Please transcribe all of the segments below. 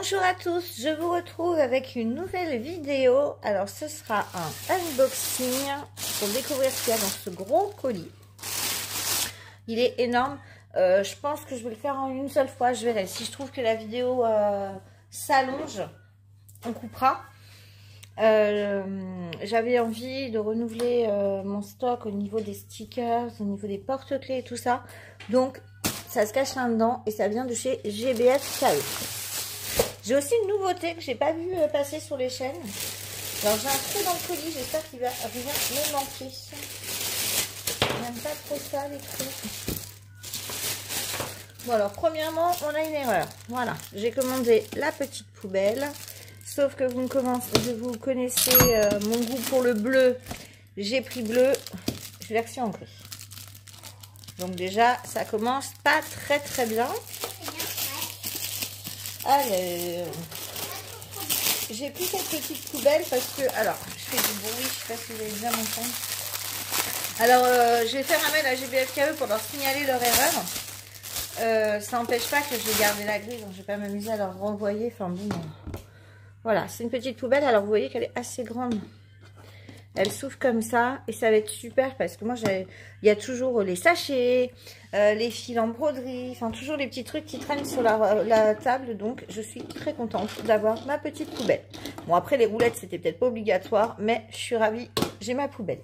Bonjour à tous, je vous retrouve avec une nouvelle vidéo. Alors ce sera un unboxing pour découvrir ce qu'il y a dans ce gros colis. Il est énorme, je pense que je vais le faire en une seule fois, je verrai. Si je trouve que la vidéo s'allonge, on coupera. J'avais envie de renouveler mon stock au niveau des stickers, au niveau des porte-clés et tout ça. Donc ça se cache là-dedans et ça vient de chez GBF KE. J'ai aussi une nouveauté que j'ai pas vu passer sur les chaînes. Alors j'ai un trou dans le colis, j'espère qu'il va rien me manquer. J'aime pas trop ça les trous. Bon alors premièrement on a une erreur. Voilà, j'ai commandé la petite poubelle. Sauf que vous connaissez mon goût pour le bleu. J'ai pris bleu, je l'ai reçu en gris. Donc déjà ça commence pas très bien. Alors, j'ai pris cette petite poubelle parce que, alors, je fais du bruit, je sais pas si vous allez bien m'entendre. Alors, je vais faire un mail à GBF KE pour leur signaler leur erreur. Ça n'empêche pas que je vais garder la grille, donc je vais pas m'amuser à leur renvoyer. Enfin bon, voilà, c'est une petite poubelle. Alors, vous voyez qu'elle est assez grande. Elle s'ouvre comme ça et ça va être super parce que moi, il y a toujours les sachets, les fils en broderie, enfin toujours les petits trucs qui traînent sur la table. Donc, je suis très contente d'avoir ma petite poubelle. Bon, après, les roulettes, c'était peut-être pas obligatoire, mais je suis ravie, j'ai ma poubelle.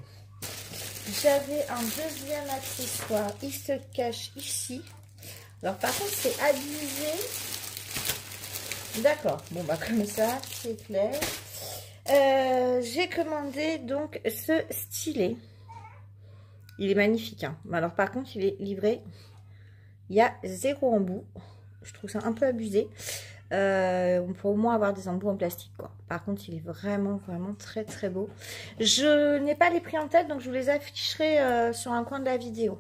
J'avais un deuxième accessoire, il se cache ici. Alors, par contre, c'est abusé. D'accord, bon, bah comme ça, c'est clair. J'ai commandé donc ce stylet. Il est magnifique, hein. Alors par contre il est livré, il y a 0 embout. Je trouve ça un peu abusé. On pourrait au moins avoir des embouts en plastique, quoi. Par contre il est vraiment très beau. Je n'ai pas les prix en tête, donc je vous les afficherai sur un coin de la vidéo.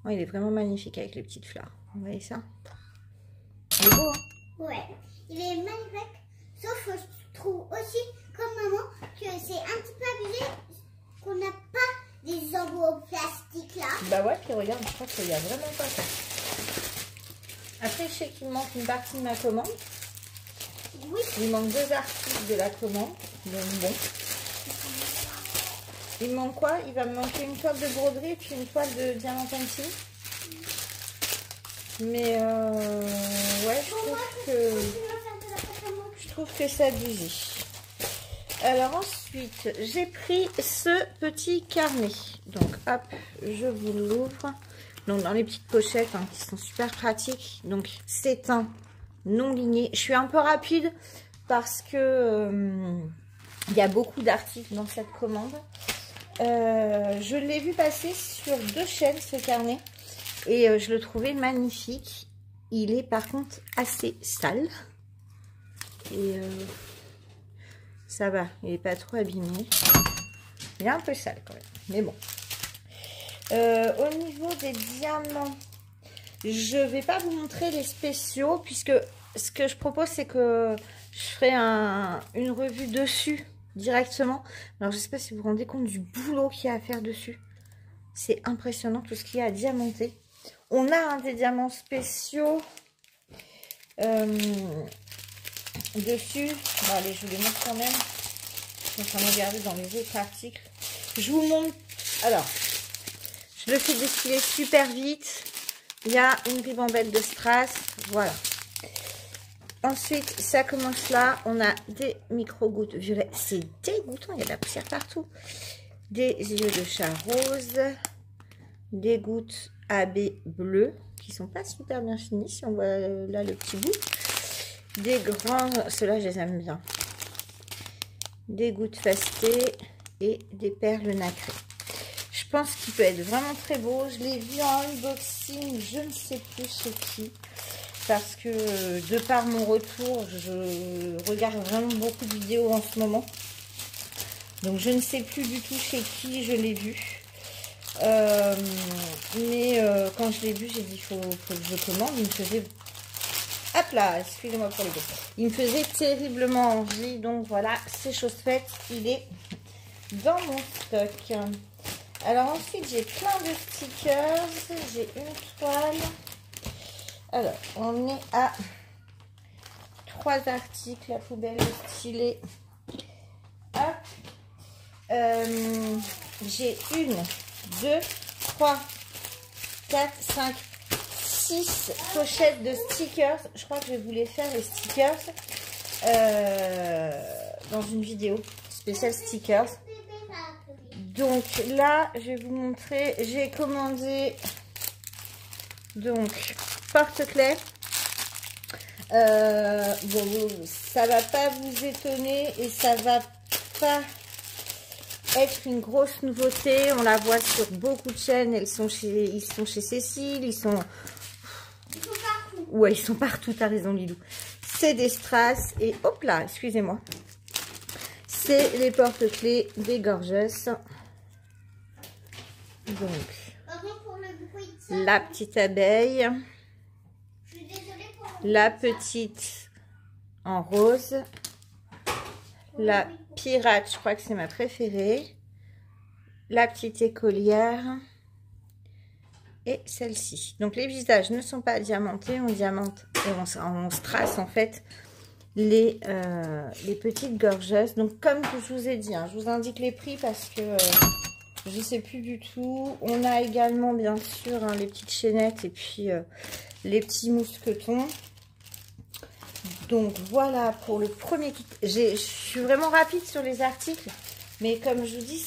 Oh, il est vraiment magnifique avec les petites fleurs. Vous voyez ça? Il est beau, hein? Ouais, il est magnifique. Sauf que je trouve aussi, comme maman, que c'est un petit peu abusé qu'on n'a pas des embouts en plastique là. Bah ouais, puis regarde, je crois qu'il n'y a vraiment pas ça. Après, je sais qu'il me manque une partie de ma commande. Oui. Il manque 2 articles de la commande. Donc bon. Il me manque quoi? Il va me manquer une toile de broderie et puis une toile de diamant painting. Mais ouais, je trouve que c'est abusé. Alors ensuite, j'ai pris ce petit carnet. Donc hop, je vous l'ouvre. Donc dans les petites pochettes hein, qui sont super pratiques. Donc c'est un non ligné. Je suis un peu rapide parce que il y a beaucoup d'articles dans cette commande. Je l'ai vu passer sur 2 chaînes ce carnet. Et je le trouvais magnifique. Il est par contre assez sale. Et ça va, il n'est pas trop abîmé. Il est un peu sale quand même. Mais bon. Au niveau des diamants, je ne vais pas vous montrer les spéciaux. Puisque ce que je propose, c'est que je ferai une revue dessus directement. Alors je ne sais pas si vous vous rendez compte du boulot qu'il y a à faire dessus. C'est impressionnant tout ce qu'il y a à diamanter. On a des diamants spéciaux dessus. Bon, allez, je vous les montre quand même. Je suis en train de regarder dans les autres articles. Je vous montre. Alors, je le fais défiler super vite. Il y a une ribambelle de strass. Voilà. Ensuite, ça commence là. On a des micro-gouttes violettes. C'est dégoûtant, il y a de la poussière partout. Des yeux de chat rose. Des gouttes AB bleues qui sont pas super bien finies. Si on voit là le petit bout. Des grands, ceux-là je les aime bien. Des gouttes fastées et des perles nacrées. Je pense qu'il peut être vraiment très beau. Je l'ai vu en unboxing, je ne sais plus chez qui. Parce que de par mon retour, je regarde vraiment beaucoup de vidéos en ce moment. Donc je ne sais plus du tout chez qui je l'ai vu. Mais quand je l'ai vu, j'ai dit il faut que je commande. Il me faisait, hop là, excusez-moi pour les gars, il me faisait terriblement envie. Donc voilà, c'est chose faite, il est dans mon stock. Alors ensuite, j'ai plein de stickers, j'ai une toile. Alors on est à 3 articles. La poubelle est stylée. Hop. J'ai 1, 2, 3, 4, 5, 6 pochettes de stickers. Je crois que je vais vous les faire, les stickers, dans une vidéo spéciale stickers. Donc là, je vais vous montrer. J'ai commandé donc porte-clés. Bon, ça va pas vous étonner et ça va pas être une grosse nouveauté. On la voit sur beaucoup de chaînes. Ils sont chez Cécile. Ils sont partout. Ouais, ils sont partout. T'as raison, Lilou. C'est des strass et hop là, excusez-moi. C'est les porte-clés des Gorgeous. Donc, pour le bruit de ça, la petite abeille. Je suis désolée pour la petite en rose. La pirate, je crois que c'est ma préférée. La petite écolière. Et celle-ci. Donc les visages ne sont pas diamantés. On diamante et on strass en fait les petites Gorgeous. Donc comme je vous ai dit, hein, je vous indique les prix parce que je ne sais plus du tout. On a également bien sûr hein, les petites chaînettes et puis les petits mousquetons. Donc voilà pour le premier kit. Je suis vraiment rapide sur les articles. Mais comme je vous dis,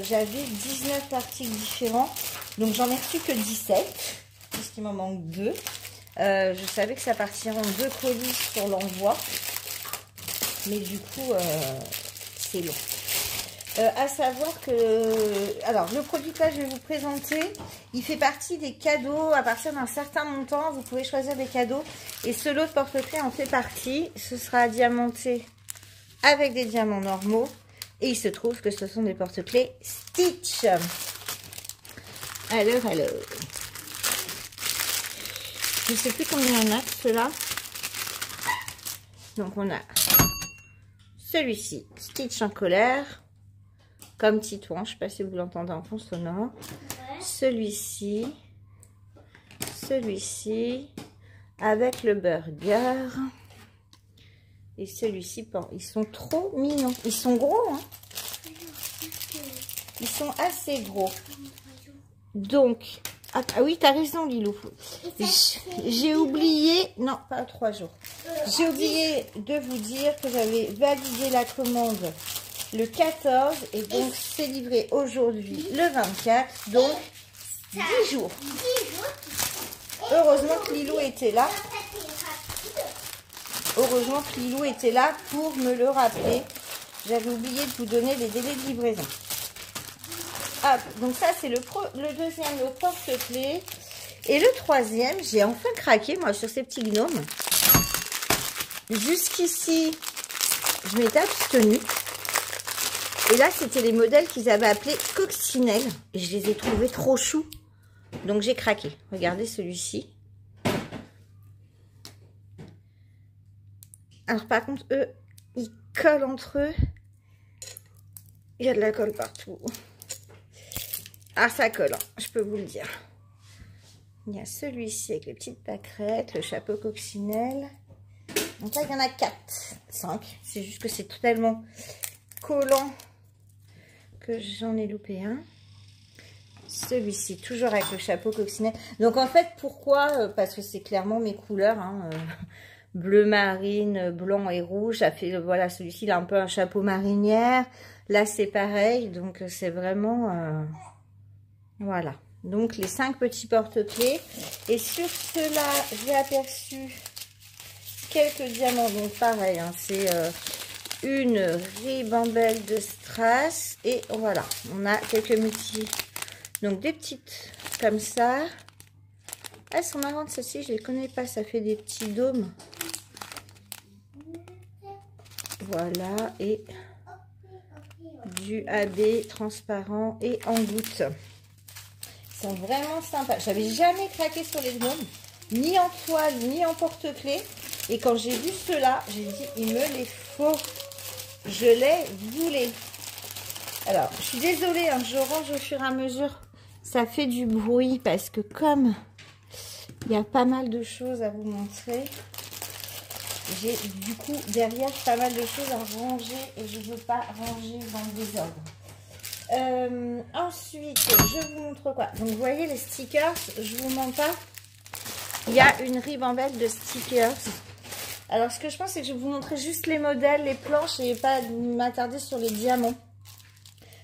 j'avais 19 articles différents. Donc j'en ai reçu que 17. Puisqu'il m'en manque 2. Je savais que ça partirait en 2 colis sur l'envoi. Mais du coup, c'est long. À savoir que, alors le produit que là je vais vous présenter, il fait partie des cadeaux. À partir d'un certain montant, vous pouvez choisir des cadeaux. Et ce lot de porte-clés en fait partie. Ce sera diamanté avec des diamants normaux. Et il se trouve que ce sont des porte-clés Stitch. Alors. Je ne sais plus combien on a ceux-là. Donc on a celui-ci, Stitch en colère. Comme Titouan, je ne sais pas si vous l'entendez en fond sonore. Ouais. Celui-ci, avec le burger. Et celui-ci, ils sont trop mignons. Ils sont gros, hein. Ils sont assez gros. Donc, ah oui, tu as raison, Lilou. J'ai oublié, non, pas 3 jours. J'ai oublié de vous dire que j'avais validé la commande le 14 et donc c'est livré aujourd'hui le 24, donc 10 jours. Heureusement que Lilou était là. Heureusement que Lilou était là pour me le rappeler. J'avais oublié de vous donner les délais de livraison. Hop, donc ça c'est le deuxième, le porte-clés. Et le troisième, j'ai enfin craqué moi sur ces petits gnomes. Jusqu'ici, je m'étais abstenue. Et là, c'était les modèles qu'ils avaient appelés coccinelle. Et je les ai trouvés trop choux. Donc, j'ai craqué. Regardez celui-ci. Alors, par contre, eux, ils collent entre eux. Il y a de la colle partout. Ah, ça colle, hein, je peux vous le dire. Il y a celui-ci avec les petites pâquerettes, le chapeau coccinelle. Donc là, il y en a 4, 5. C'est juste que c'est tellement collant que j'en ai loupé un. Celui-ci, toujours avec le chapeau coccinelle. Donc en fait, pourquoi? Parce que c'est clairement mes couleurs, hein, bleu marine, blanc et rouge. Ça fait, voilà, celui-ci, il a un peu un chapeau marinière. Là, c'est pareil. Donc c'est vraiment... voilà. Donc les 5 petits porte-clés. Et sur ceux-là, j'ai aperçu quelques diamants. Donc pareil, hein, c'est... une ribambelle de strass et voilà, on a quelques multi, donc des petites comme ça. Elles sont marrantes celles-ci, je les connais pas, ça fait des petits dômes. Voilà, et du AB transparent et en goutte. Ils sont vraiment sympas. J'avais jamais craqué sur les gnomes, ni en toile ni en porte-clés, et quand j'ai vu ceux-là, j'ai dit il me les faut. Je les voulais. Alors, je suis désolée, hein, je range au fur et à mesure. Ça fait du bruit parce que comme il y a pas mal de choses à vous montrer. J'ai du coup derrière pas mal de choses à ranger et je ne veux pas ranger dans le désordre. Ensuite, je vous montre quoi. Donc vous voyez les stickers, je vous mens pas. Il y a une ribambelle de stickers. Alors ce que je pense, c'est que je vais vous montrer juste les modèles, les planches et pas m'attarder sur les diamants.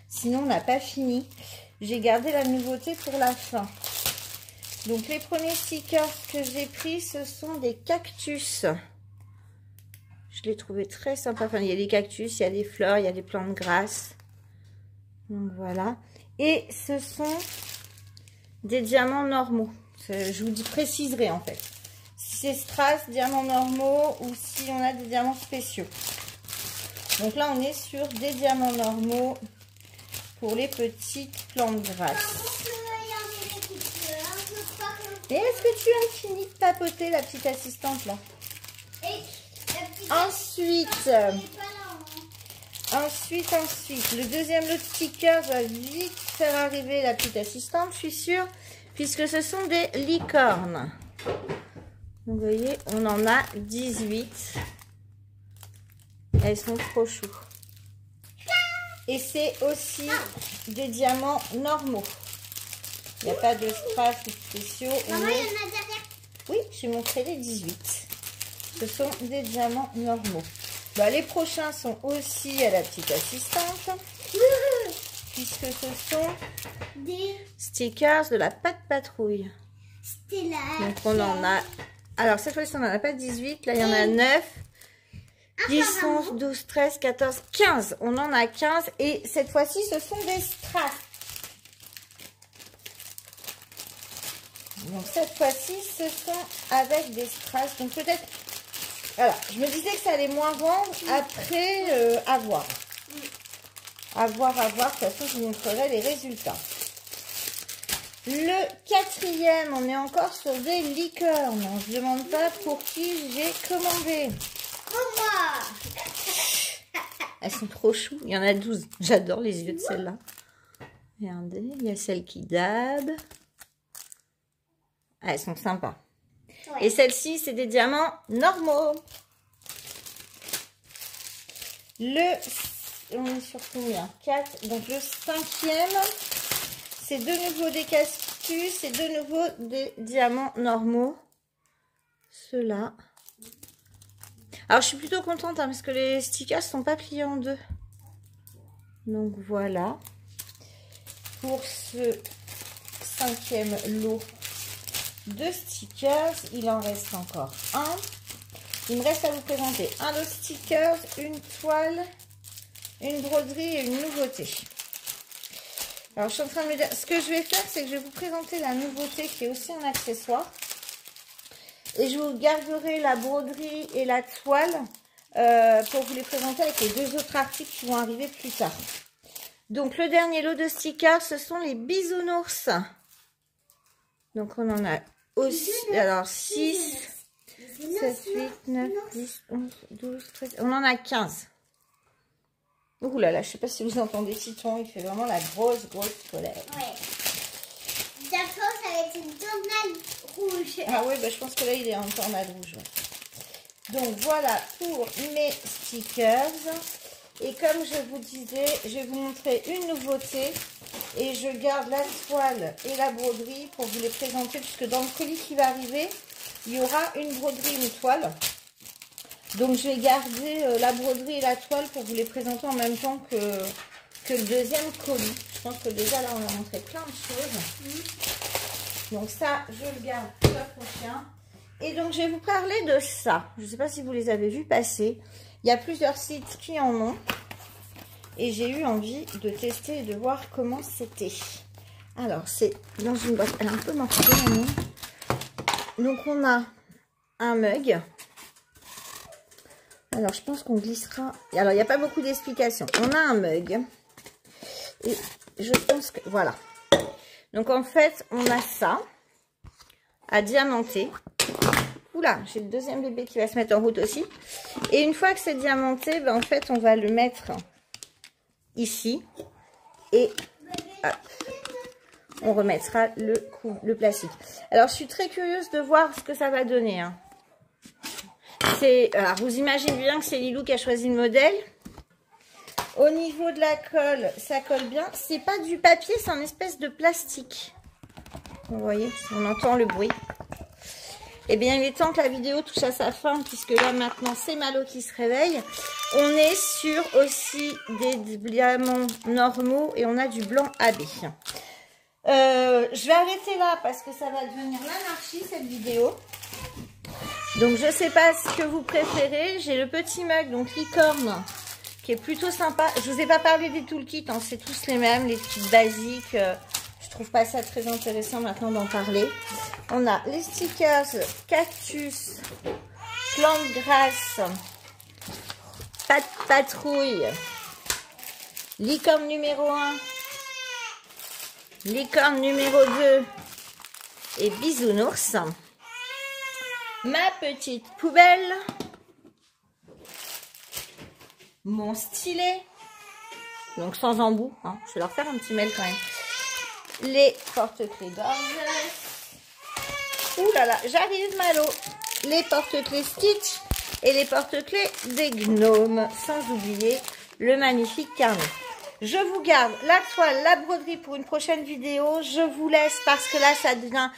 Sinon on n'a pas fini. J'ai gardé la nouveauté pour la fin. Donc les premiers stickers que j'ai pris, ce sont des cactus. Je l'ai trouvé très sympa. Enfin, il y a des cactus, il y a des fleurs, il y a des plantes grasses. Donc voilà. Et ce sont des diamants normaux. Je vous préciserai en fait. Si c'est strass, diamants normaux ou si on a des diamants spéciaux. Donc là, on est sur des diamants normaux pour les petites plantes grasses. Et est-ce que tu as fini de tapoter la petite assistante là? Ensuite, le deuxième lot de stickers va vite faire arriver la petite assistante, je suis sûre, puisque ce sont des licornes. Vous voyez, on en a 18. Elles sont trop chou. Et c'est aussi des diamants normaux. Il n'y a pas de strass ou spéciaux. Maman, il y en a derrière. Oui, j'ai montré les 18. Ce sont des diamants normaux. Bah, les prochains sont aussi à la petite assistante. Puisque ce sont des stickers de la Pat' Patrouille. Donc on en a... Alors cette fois-ci on n'en a pas 18. Là il y en a 9. 10, 11, 12, 13, 14, 15. On en a 15. Et cette fois-ci ce sont des strass. Donc cette fois-ci ce sont avec des strass. Donc peut-être... Voilà, je me disais que ça allait moins vendre. Après, à voir. À voir. De toute façon, je vous montrerai les résultats. Le quatrième, on est encore sur des licornes. On ne se demande pas pour qui j'ai commandé. Pour moi. Elles sont trop choues. Il y en a 12. J'adore les yeux de celle-là. Regardez, il y a celle qui dab. Ah, elles sont sympas. Ouais. Et celle-ci, c'est des diamants normaux. On est sur combien? 4. Donc le cinquième, c'est de nouveau des cactus et de nouveau des diamants normaux. Ceux-là. Alors je suis plutôt contente hein, parce que les stickers ne sont pas pliés en deux. Donc voilà. Pour ce cinquième lot de stickers, il en reste encore un. Il me reste à vous présenter un lot de stickers, une toile, une broderie et une nouveauté. Alors je suis en train de me dire, ce que je vais faire, c'est que je vais vous présenter la nouveauté qui est aussi un accessoire. Et je vous garderai la broderie et la toile pour vous les présenter avec les deux autres articles qui vont arriver plus tard. Donc le dernier lot de stickers, ce sont les bisounours. Donc on en a aussi, alors 6, 7, 8, 9, 10, 11, 12, 13, on en a 15. Ouh là là, je ne sais pas si vous entendez Titon, il fait vraiment la grosse colère. Ouais. D'accord, ça va être une tornade rouge. Ah oui, bah, je pense que là il est en tornade rouge. Ouais. Donc voilà pour mes stickers. Et comme je vous disais, je vais vous montrer une nouveauté. Et je garde la toile et la broderie pour vous les présenter. Puisque dans le colis qui va arriver, il y aura une broderie et une toile. Donc je vais garder la broderie et la toile pour vous les présenter en même temps que le deuxième colis. Je pense que déjà là on a montré plein de choses. Donc ça, je le garde pour le prochain. Et donc je vais vous parler de ça. Je ne sais pas si vous les avez vus passer. Il y a plusieurs sites qui en ont. Et j'ai eu envie de tester et de voir comment c'était. Alors, c'est dans une boîte. Elle est un peu morcelée, maintenant. Donc, on a un mug. Alors, je pense qu'on glissera. Alors, il n'y a pas beaucoup d'explications. On a un mug. Et je pense que... Voilà. Donc, en fait, on a ça à diamanter. Oula, j'ai le deuxième bébé qui va se mettre en route aussi. Et une fois que c'est diamanté, ben, en fait, on va le mettre ici. Et hop, on remettra le plastique. Alors, je suis très curieuse de voir ce que ça va donner. Hein. Alors, vous imaginez bien que c'est Lilou qui a choisi le modèle. Au niveau de la colle, ça colle bien. C'est pas du papier, c'est un espèce de plastique. Vous voyez, on entend le bruit. Eh bien, il est temps que la vidéo touche à sa fin, puisque là, maintenant, c'est Malo qui se réveille. On est sur aussi des diamants normaux et on a du blanc AB. Je vais arrêter là parce que ça va devenir l'anarchie, cette vidéo. Donc, je sais pas ce que vous préférez. J'ai le petit mug, donc licorne, qui est plutôt sympa. Je vous ai pas parlé des toolkits, hein, c'est tous les mêmes, les kits basiques. Je trouve pas ça très intéressant maintenant d'en parler. On a les stickers cactus, plante grasse, patrouille, licorne numéro 1, licorne numéro 2 et bisounours. Ma petite poubelle, mon stylet, donc sans embout, hein. Je vais leur faire un petit mail quand même. Les porte-clés gorgeous. Ouh là là, j'arrive Malo. Les porte-clés Stitch et les porte-clés des gnomes. Sans oublier le magnifique carnet. Je vous garde la toile, la broderie pour une prochaine vidéo. Je vous laisse parce que là, ça devient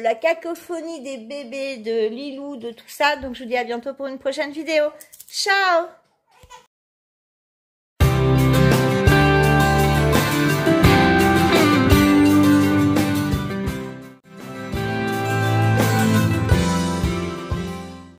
la cacophonie des bébés, de Lilou, de tout ça. Donc, je vous dis à bientôt pour une prochaine vidéo. Ciao!